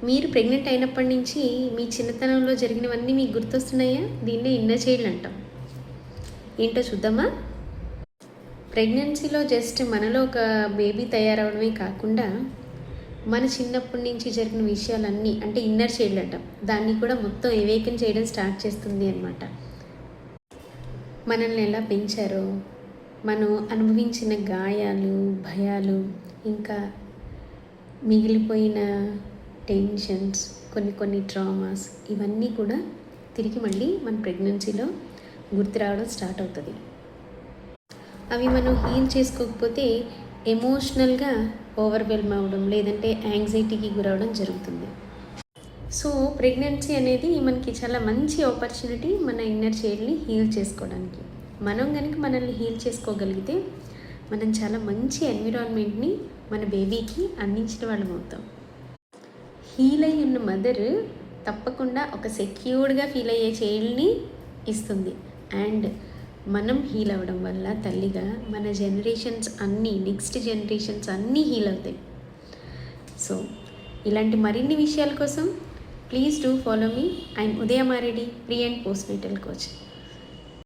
మీరు ప్రెగ్నెంట్ అయినప్పటి నుంచి మీ చిన్నతనంలో జరిగినవన్నీ మీకు గుర్తొస్తున్నాయా? దీన్నే ఇన్నర్ చైల్డ్ అంటాం. ఏంటో చూద్దామా? ప్రెగ్నెన్సీలో జస్ట్ మనలో ఒక బేబీ తయారవడమే కాకుండా మన చిన్నప్పటి నుంచి జరిగిన విషయాలన్నీ అంటే ఇన్నర్ చైల్డ్ అంటాం. దాన్ని కూడా మొత్తం ఎవేకన్ చేయడం స్టార్ట్ చేస్తుంది అన్నమాట. మనల్ని ఎలా పెంచారో, మనం అనుభవించిన గాయాలు, భయాలు, ఇంకా మిగిలిపోయిన టెన్షన్స్, కొన్ని ట్రామాస్, ఇవన్నీ కూడా తిరిగి మళ్ళీ మన ప్రెగ్నెన్సీలో గుర్తు రావడం స్టార్ట్ అవుతుంది. అవి మనం హీల్ చేసుకోకపోతే ఎమోషనల్గా ఓవర్వెల్మ్ అవ్వడం, లేదంటే యాంగ్జైటీకి గురవడం జరుగుతుంది. సో ప్రెగ్నెన్సీ అనేది మనకి చాలా మంచి ఆపర్చునిటీ మన ఇన్నర్ చైల్డ్ని హీల్ చేసుకోవడానికి. మనం కనుక మనల్ని హీల్ చేసుకోగలిగితే మనం చాలా మంచి ఎన్విరాన్మెంట్ని మన బేబీకి అందించిన వాళ్ళం అవుతాం. హీల్ అయి ఉన్న మదర్ తప్పకుండా ఒక సెక్యూర్డ్గా ఫీల్ అయ్యే చైల్డ్ని ఇస్తుంది. అండ్ మనం హీల్ అవ్వడం వల్ల తల్లిగా మన నెక్స్ట్ జనరేషన్స్ అన్నీ హీల్ అవుతాయి. సో ఇలాంటి మరిన్ని విషయాల కోసం please do follow me. I'm ఉదయమారెడ్డి, pre and postnatal coach.